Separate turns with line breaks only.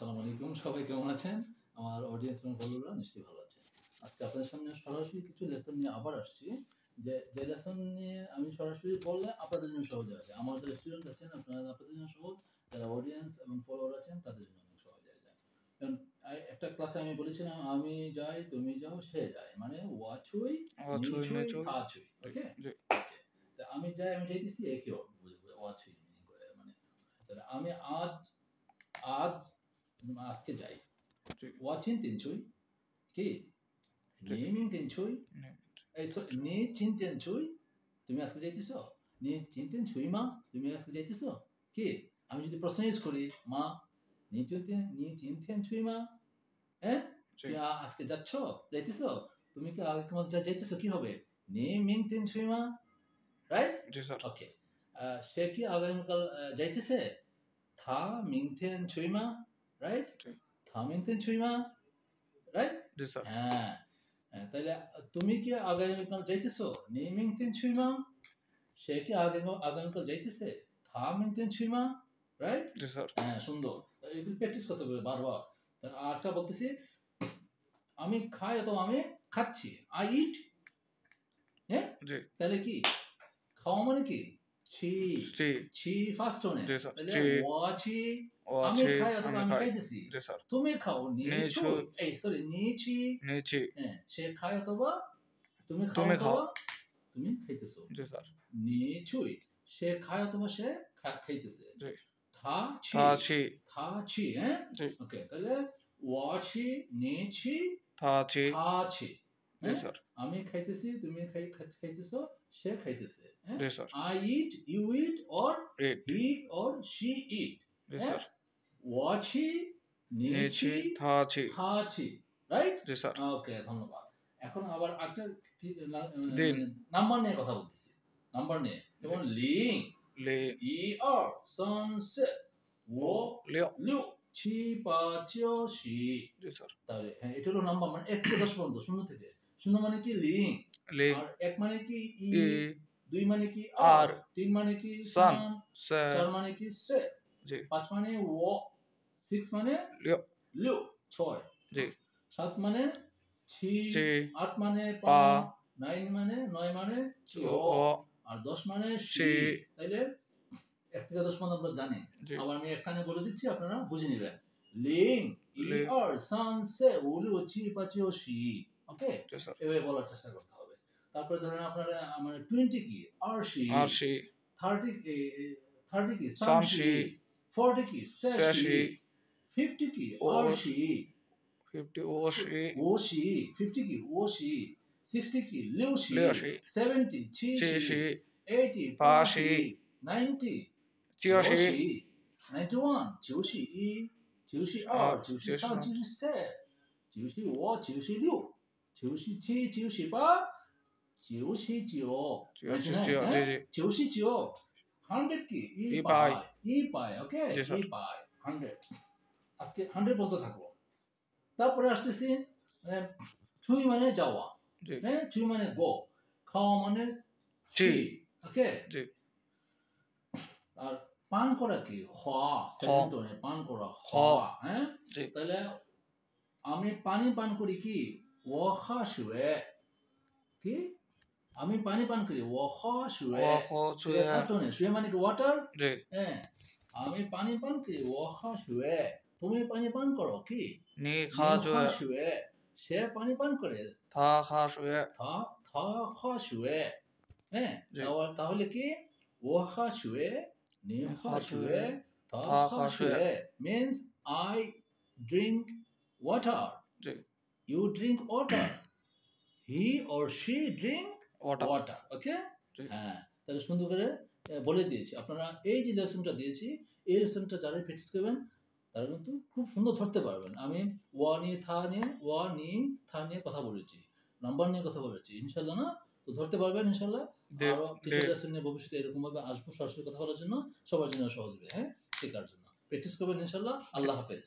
আসসালামু আলাইকুম, সবাই কেমন আছেন? আমার অডিয়েন্স এবং ফলোয়াররা নিশ্চয়ই ভালো আছেন। আজকে আপনাদের সামনে সরাসরি কিছু লেসন নিয়ে আবার আসছি। যে লেসন নিয়ে আমি সরাসরি বললে আপনাদের জন্য সহজ হয়ে যায়। আমার যারা স্টুডেন্ট আছেন আপনাদের জন্য সহজ, যারা অডিয়েন্স এবং ফলোয়ার আছেন তাদের জন্য অনেক সহজ হয়ে যায়। কারণ একটা ক্লাসে আমি বলেছিলাম আমি যাই, তুমি যাও, সে যায়। মানে ওয়াছুই, নিছুই, থাছুই। ওকে? ওকে। তো আমি যাই, আমি যাইতেছি একই ওয়াছুই মিনিং করে। মানে তাহলে আমি আজকে যাই। ওয়াচিন তিনছুই কি নেমিং তিনছুই এই নি চিনতেন ছুই তুমি আজকে যাইতেছো নি চিনতেন ছুই মা তুমি আজকে যাইতেছো কি আমি যদি প্রশ্ন ইউজ করি মা নি চিনতেন ছুই মা হ্যাঁ তুমি আজকে যাচ্ছো যাইতেছো তুমি কি আগামীকাল যাইতেছো কি হবে নি মিং তিন ছুই মা রাইট জি স্যার ওকে সে কি আগামীকাল যাইতেছে থা মিং তিন ছুই মা রাইট থা মিং তিন ছুই মা রাইট জি স্যার হ্যাঁ তাহলে তুমি কি আগামীকাল যাইতেছো নেমিং তিন ছুইমা সে কি আগামীকাল যাইতেছে থামিং তিন ছুইমা রাইট জি স্যার হ্যাঁ সুন্দর এগুলো প্র্যাকটিস করতে হবে বারবার আরেকটা বলতেছি আমি খাই অথবা আমি খাচ্ছি আই ইট হ্যাঁ জি তাহলে কি খাওয়া মানে কি ছি ফার্স্ট ওনে তাহলে ওয়াছি আমি খাই অথবা আমি খাইতেছি তুমি খাও নিছু এই সরি নিছি হ্যাঁ সে খায় অথবা তুমি খাও তুমি খাইতেছো জি স্যার নিছুই সে খায় অথবা সে খাইতেছে জি থাছি হ্যাঁ জি ওকে তাহলে ওয়াছি নিছি থাছি জি স্যার আমি খাইতেছি তুমি খাইতেছো সে খাইতেছে জি sir I eat you eat or he or she eat জি স্যার ওয়াছি নিছি থাছি রাইট জি স্যার ওকে ধন্যবাদ এখন আবার একটা নাম্বার নিয়ে কথা বলতেছি নাম্বার নিয়ে যেমন লিং ই আর সানসেট ও লিউ ছি পা চিও শি জি স্যার তাহলে হ্যাঁ এটা হলো নাম্বার মানে 1 থেকে 10 পর্যন্ত শূন্য থেকে শূন্য মানে কি লিং আর 1 মানে কি ই 2 মানে কি আর 3 মানে কি সান 4 মানে কি সে জি 5 মানে ও 6 মানে লিউ 6 জি 7 মানে ছি 8 মানে পা 9 মানে 9 মানে চিও আর 10 মানে শি তাইলে 1 থেকে 10 পর্যন্ত আমরা জানি আবার আমি একখানে বলে দিচ্ছি আপনারা বুঝে নেবেন লিং ই আর সান সে ওলি ছি পা চিও শি ওকে এভাবে বলার চেষ্টা করতে হবে তারপরে ধরেন আপনারা মানে 20 কি আর শি 30 কি সান শি 40 কি সে শি 50 কি আর শি 50 ও শি 50 কি ও শি 60 কি লিউ শি 70 ছি শি 80 পা শি 90 চিও শি 91 চিও শি ই চিও শি二চিও শি三চিও শি四চিও শি五চিও শি六চিও শি七চিও শি八চিও শি九চিও শি九 100 কি ই পাই ওকে ই পাই 100 আজকে 100 পর্যন্ত থাকবো তারপরে আসতেছি ছুই মানে যাওয়া হ্যাঁ ছুই মানে গো খাওয়া মানে চি ওকে জি আর পান করা কি খা সেকেন্ড টোনে পান করা খা হ্যাঁ তাহলে আমি পানি পান করি কি ও খা শুয়ে কি আমি পানি পান করি ও খা শুয়ে থার্ড টোনে শুয়ে মানে কি ওয়াটার জি হ্যাঁ আমি পানি পান করি ও খা শুয়ে তুমি পানি পান করো কি নি খা শুয়ে সে পানি পান করে থা খা শুয়ে থা খা শুয়ে হ্যাঁ তাহলে কি ও খা শুয়ে নি খা শুয়ে থা খা শুয়ে means I drink water you drink water he or she drink water okay হ্যাঁ তাহলে সুন্দর করে বলে দিয়েছি আপনারা এই যে লেসনটা দিয়েছি এই লেসনটা যারা প্র্যাকটিস করবেন তারা কিন্তু খুব সুন্দর ধরতে পারবেন আমি ওয়া নিয়ে থা নিয়ে কথা বলেছি নাম্বার নিয়ে কথা বলেছি ইনশাল্লাহ না তো ধরতে পারবেন ইনশাল্লাহ আরো কিছু লেসন নিয়ে ভবিষ্যতে এরকম ভাবে আসবো সরাসরি কথা বলার জন্য সবার জন্য সহজ হবে হ্যাঁ শেখার জন্য প্র্যাকটিস করবেন ইনশাল্লাহ আল্লাহ হাফেজ